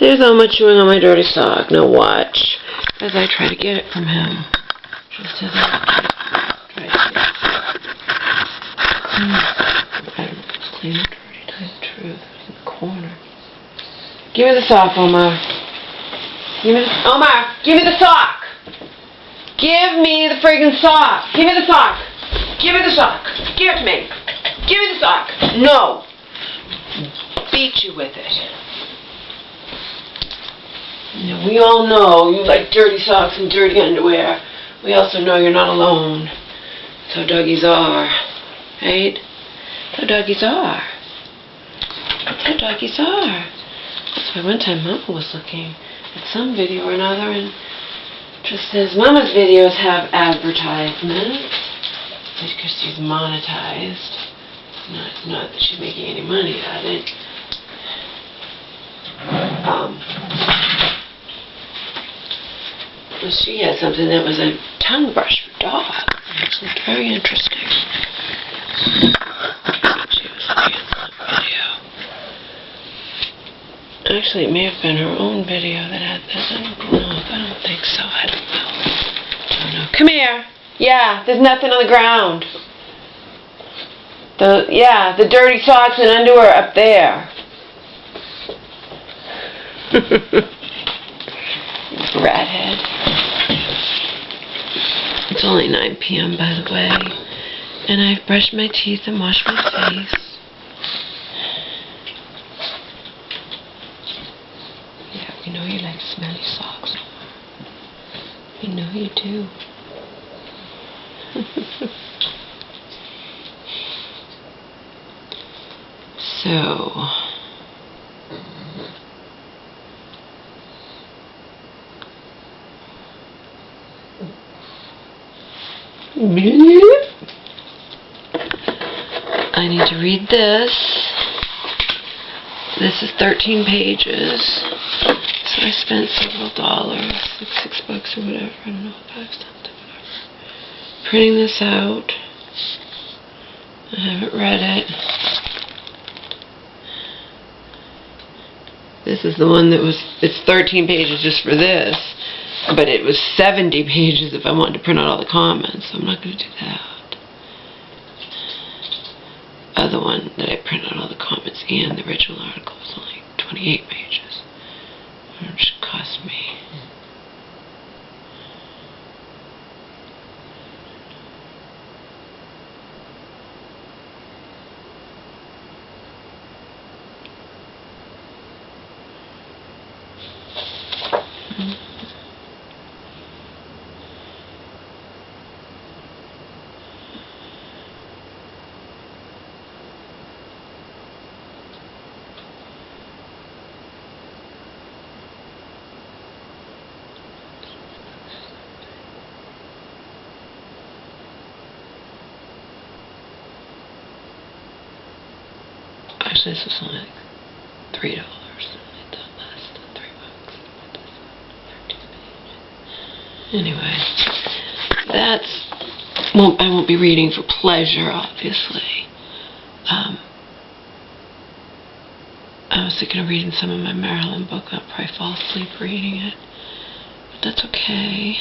There's Oma chewing on my dirty sock. Now watch as I try to get it from him. Just as I try to clean the dirty, tell you the truth. It's in the corner. Give me the sock, Oma. Oma, give me the sock. Give me the friggin' sock. Give me the sock. Give me the sock. Give it to me. Give me the sock. No. Beat you with it. Now, we all know you like dirty socks and dirty underwear. We also know you're not alone. That's how doggies are. Right? That's how doggies are. That's how doggies are. That's why one time Mama was looking at some video or another and just says Mama's videos have advertisements because she's monetized. Not that she's making any money at it. She had something that was a tongue brush for dogs. It looked very interesting. She was looking at that video. Actually, it may have been her own video that had this. I don't think so. I don't know. Come here. Yeah, there's nothing on the ground. The dirty socks and underwear up there. Rathead. It's only 9 p.m. by the way, and I've brushed my teeth and washed my face. Yeah, we know you like smelly socks. We know you do. So, I need to read this. This is 13 pages. So I spent several dollars, like $6 or whatever, I don't know, 5 something, whatever. Printing this out. I haven't read it. This is the one that was, it's 13 pages just for this, but it was 70 pages if I wanted to print out all the comments, so I'm not going to do that. Other one that I print out all the comments and the original article was only 28 pages, which cost me. Actually, this was only like $3. I thought less than $3. Anyway, I won't be reading for pleasure, obviously. I was thinking of reading some of my Marilyn book. I'll probably fall asleep reading it, but that's okay.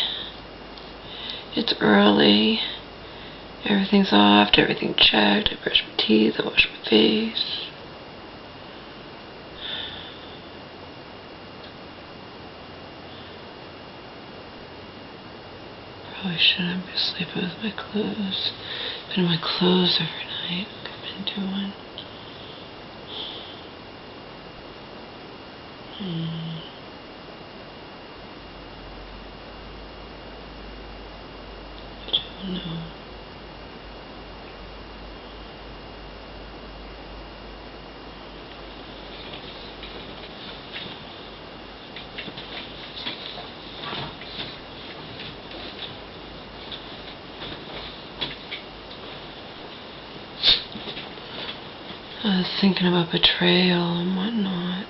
It's early. Everything's off. Everything checked. I brushed my teeth. I washed my face. Probably shouldn't be sleeping with my clothes. Been in my clothes every night. I've been doing. I don't know. I was thinking about betrayal and whatnot.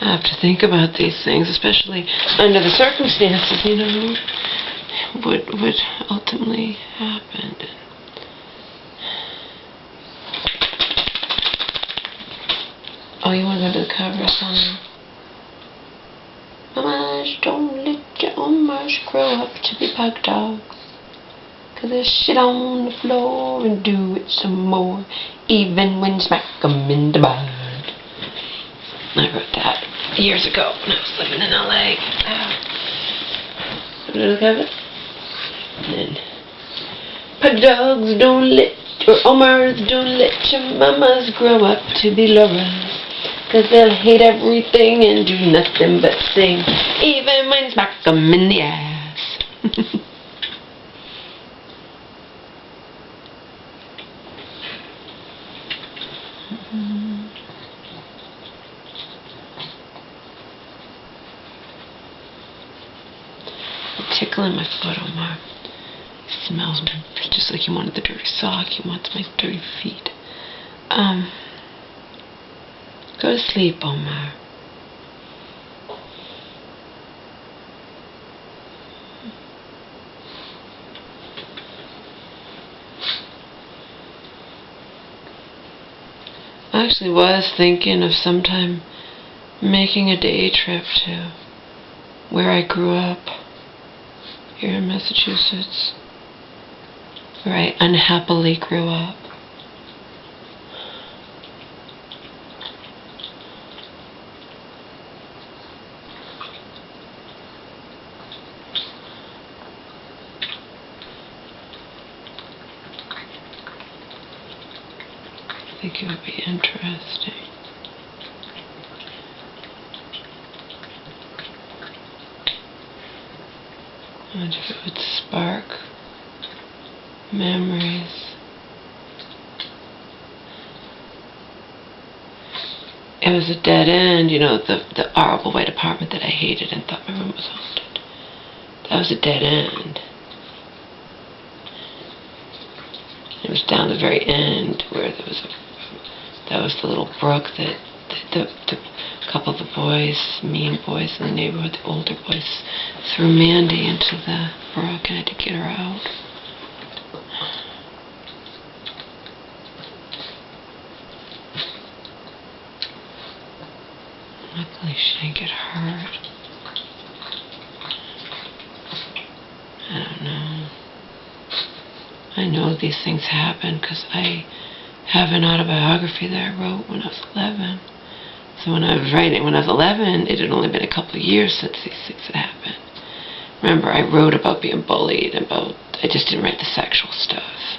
I have to think about these things, especially under the circumstances, you know, what ultimately happened. Oh, you want to go to the cover song? Mamas, don't let your Omars grow up to be pug dogs. 'Cause they'll shit on the floor and do it some more, even when you smack 'em in the butt. I wrote that years ago when I was living in LA. Go to the cover. And then, pug dogs, don't let your Omars, don't let your mamas grow up to be Lauras. 'Cause they'll hate everything and do nothing but sing, even when you smack 'em in the ass. Tickling my foot, Omar. He smells just like he wanted the dirty sock. He wants my dirty feet. Go to sleep, Omar. I actually was thinking of sometime making a day trip to where I grew up, here in Massachusetts, where I unhappily grew up. I think it would be interesting. I wonder if it would spark memories. It was a dead end, you know, the horrible white apartment that I hated and thought my room was haunted. That was a dead end. It was down the very end where there was that was the little brook that the couple of the boys, mean boys in the neighborhood, the older boys, threw Mandy into the brook, and I had to get her out. Luckily she didn't get hurt. I don't know. I know these things happen because I have an autobiography that I wrote when I was 11. So when I was writing, when I was 11, it had only been a couple of years since these things had happened. Remember, I wrote about being bullied, I just didn't write the sexual stuff.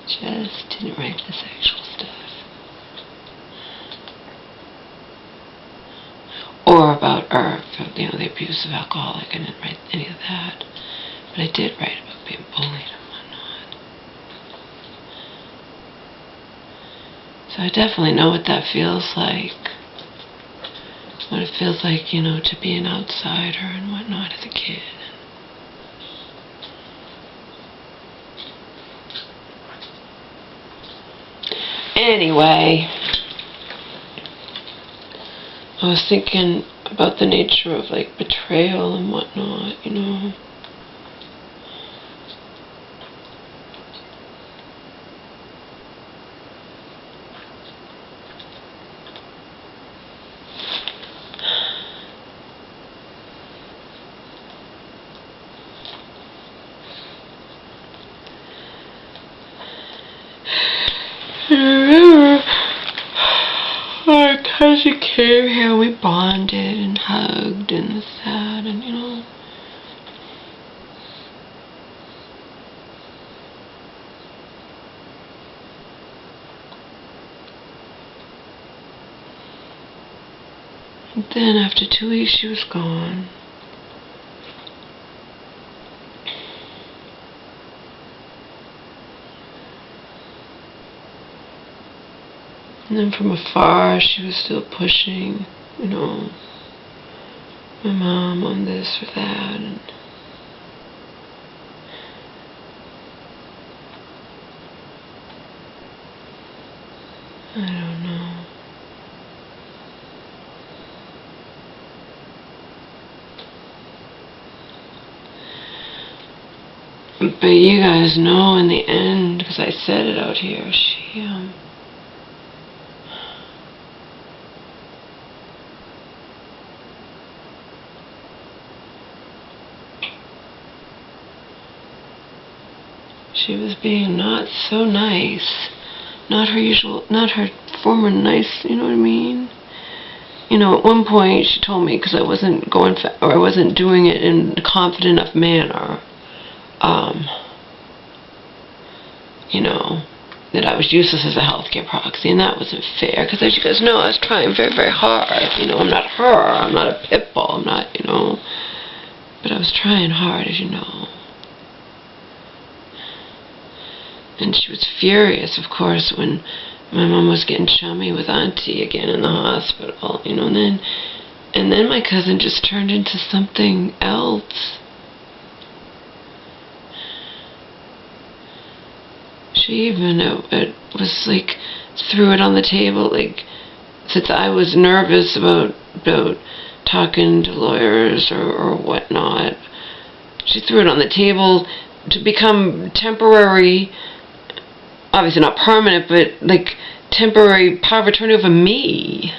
Just didn't write the sexual stuff. Or about the abuse of alcoholic. I didn't write any of that. But I did write about being bullied and whatnot. So I definitely know what that feels like. What it feels like, you know, to be an outsider and whatnot as a kid. Anyway, I was thinking about the nature of, like, betrayal and whatnot, you know. Our cousin came here, we bonded and hugged and this, that, and you know. And then after 2 weeks she was gone. And then from afar, she was still pushing, you know, my mom on this or that, and I don't know. But you guys know in the end, because I said it out here, she was being not so nice. Not her usual, not her former nice, you know what I mean? You know, at one point she told me, because I wasn't going, or I wasn't doing it in a confident enough manner, you know, that I was useless as a healthcare proxy, and that wasn't fair, because as you guys know, I was trying very, very hard. You know, I'm not her, I'm not a pit bull, I'm not, you know, but I was trying hard, as you know. And she was furious, of course, when my mom was getting chummy with Auntie again in the hospital, you know, and then my cousin just turned into something else. She even, it was like, threw it on the table, like, since I was nervous about talking to lawyers or whatnot, she threw it on the table to become temporary, obviously not permanent, but like temporary power of attorney over me.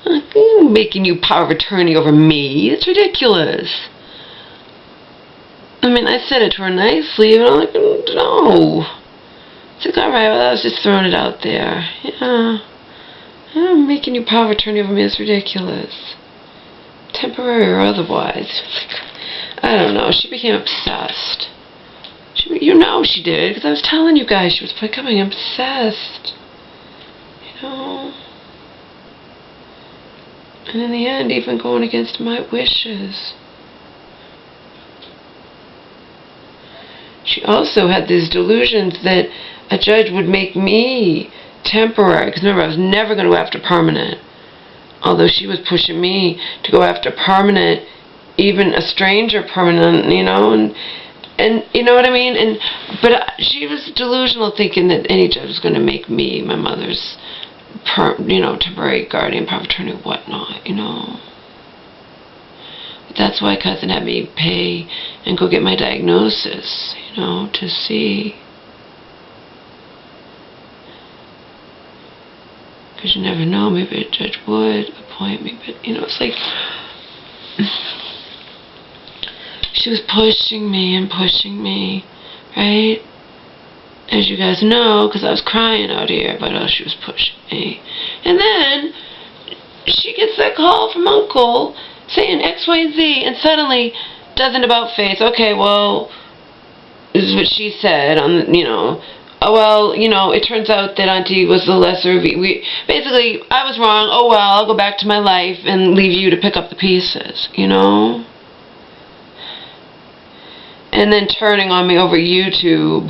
I'm making you power of attorney over me. It's ridiculous. I mean, I said it to her nicely, but I'm like, no. It's like, alright, well, I was just throwing it out there. Yeah. I'm making you power of attorney over me. It's ridiculous. Temporary or otherwise. I don't know. She became obsessed. You know she did, because I was telling you guys she was becoming obsessed. You know? And in the end, even going against my wishes. She also had these delusions that a judge would make me temporary, because remember, I was never going to go after permanent. Although she was pushing me to go after permanent, even a stranger permanent, you know, and you know what I mean? But she was delusional, thinking that any judge was going to make me my mother's, you know, temporary guardian, power of attorney, whatnot, you know. But that's why cousin had me pay and go get my diagnosis, you know, to see. Because you never know, maybe a judge would appoint me, but, you know, it's like, she was pushing me and pushing me, right? As you guys know, because I was crying out here, but she was pushing me. And then she gets that call from Uncle saying X, Y, Z, and suddenly does an about face. Okay, well, this is what she said on, you know. Oh, well, you know, it turns out that Auntie was the lesser of basically, I was wrong. Oh, well, I'll go back to my life and leave you to pick up the pieces, you know? And then turning on me over YouTube.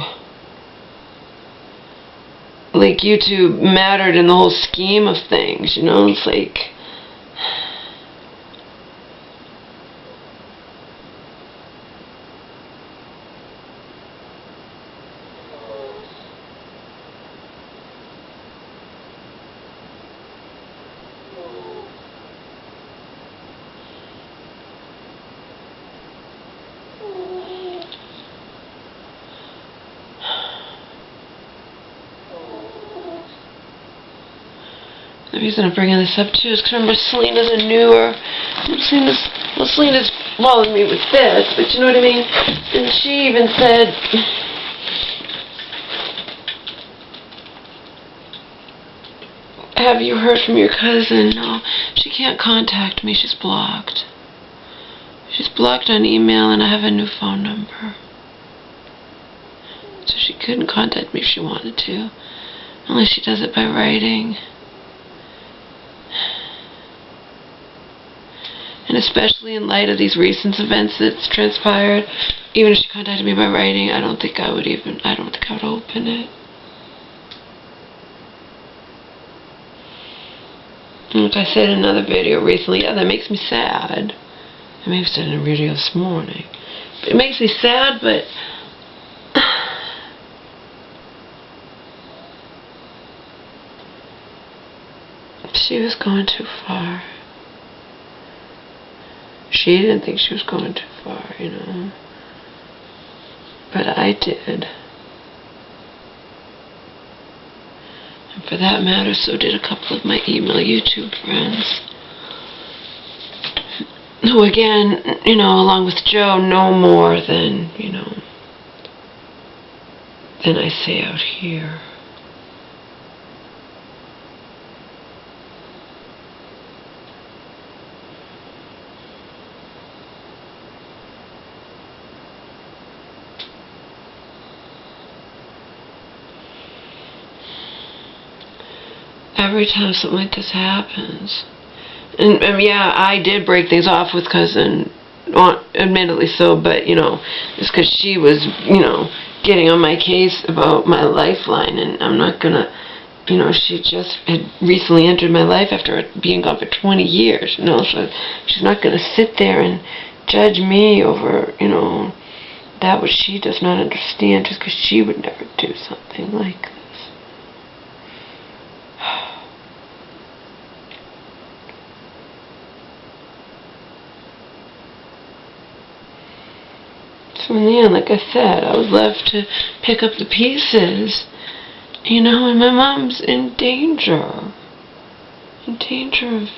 Like, YouTube mattered in the whole scheme of things, you know? It's like... The reason I'm bringing this up too is because remember Selena's a newer, Selena's following me with this, but you know what I mean? And she even said, have you heard from your cousin? No, she can't contact me, she's blocked. She's blocked on email and I have a new phone number. So she couldn't contact me if she wanted to, unless she does it by writing. And especially in light of these recent events that's transpired, even if she contacted me by writing, I don't think I would open it. And like I said in another video recently, yeah, that makes me sad. I may have said in a video this morning. But it makes me sad, but she was going too far. She didn't think she was going too far, you know. But I did. And for that matter, so did a couple of my email YouTube friends. Who again, along with Joe, know more than, than I say out here. Every time something like this happens, and yeah, I did break things off with Cousin, admittedly so, but, it's because she was, getting on my case about my lifeline, and I'm not gonna, she just had recently entered my life after being gone for 20 years, so she's not gonna sit there and judge me over, that which she does not understand, just because she would never do something like this. So in the end, like I said, I was left to pick up the pieces, and my mom's in danger. In danger of,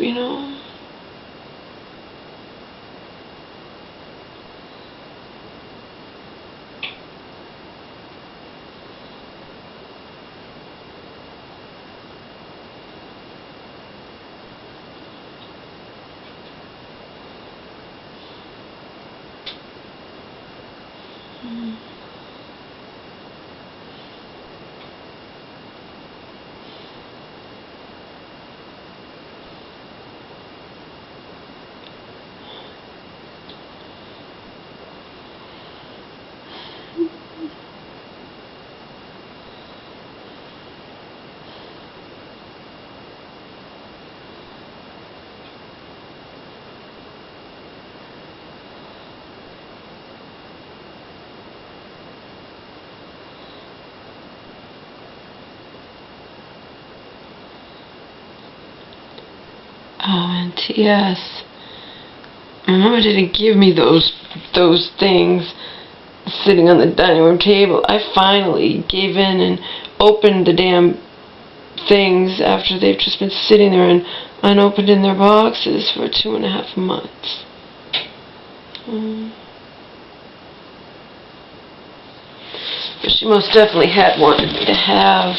oh, and T.S. My mama didn't give me those things sitting on the dining room table. I finally gave in and opened the damn things after they've just been sitting there and unopened in their boxes for 2.5 months. But she most definitely had wanted me to have,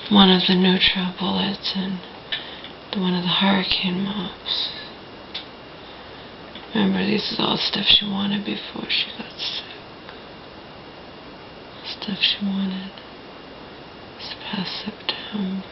one of the neutral bullets and one of the hurricane mops. Remember, this is all stuff she wanted before she got sick. Stuff she wanted this past September.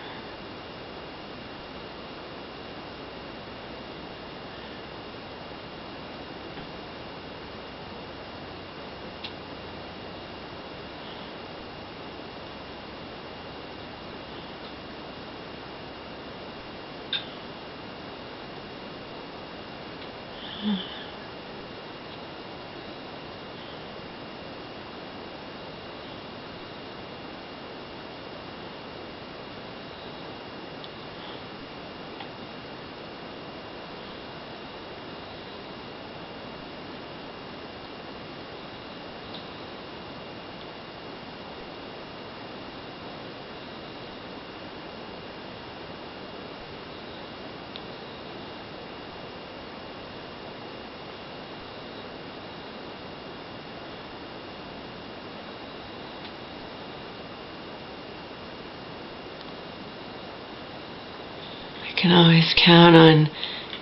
I can always count on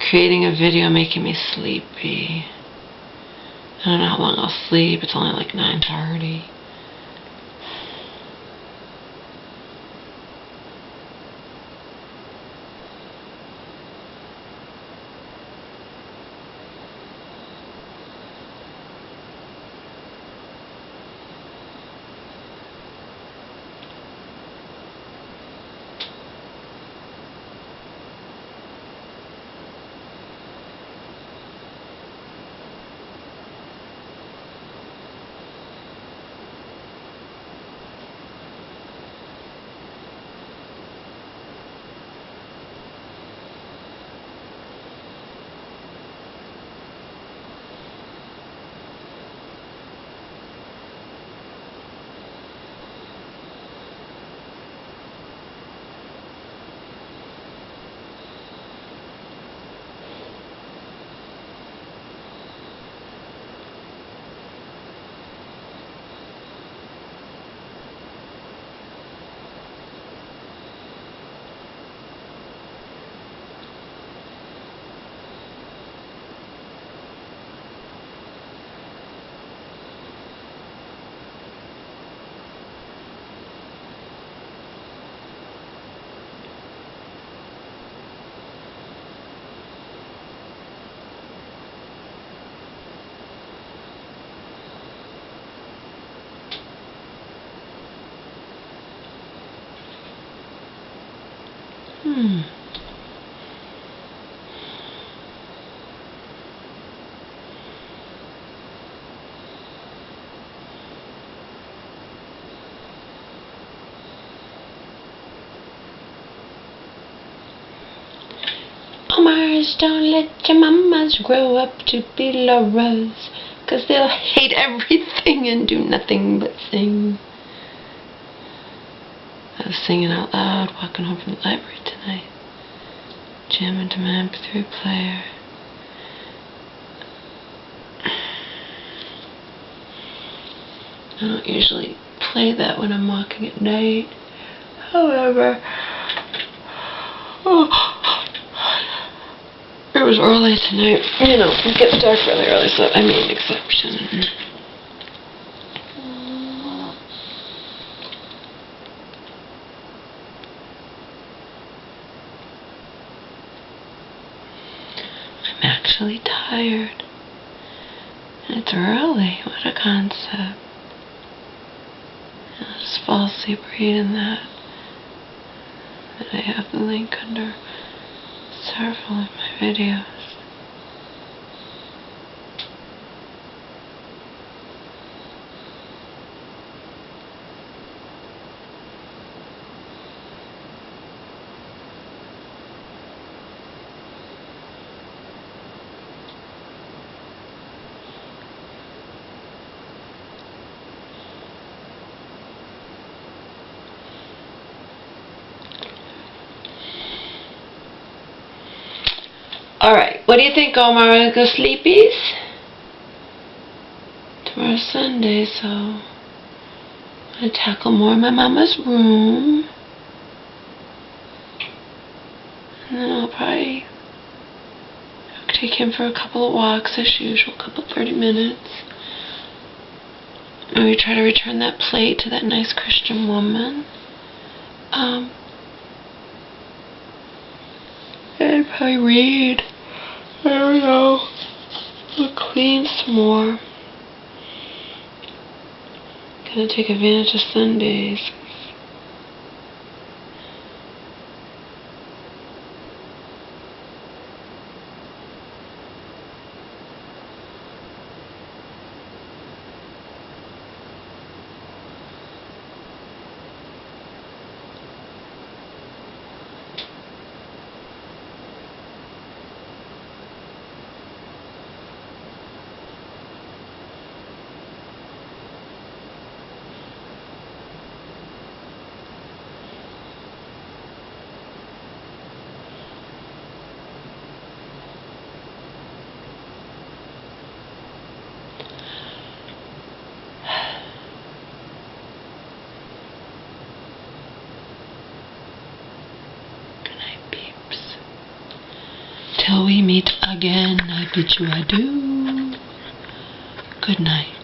creating a video making me sleepy. I don't know how long I'll sleep. It's only like 9:30. Mars, don't let your mamas grow up to be Laura's, 'cause they'll hate everything and do nothing but sing. I was singing out loud walking home from the library tonight, jamming to my MP3 player. I don't usually play that when I'm walking at night. However, it was early tonight. You know, it gets dark really early, so I made an exception. I'm actually tired. It's early. What a concept. I'll just fall asleep reading that. And I have the link under several of my videos. Alright, what do you think, Omar? Wanna go sleepies? Tomorrow's Sunday, so I'm gonna tackle more of my mama's room. And then I'll probably take him for a couple of walks as usual, a couple 30 minutes. Maybe try to return that plate to that nice Christian woman. And probably read. I don't know. I'll clean some more. Gonna take advantage of Sundays. Till we meet again, I bid you adieu. Good night.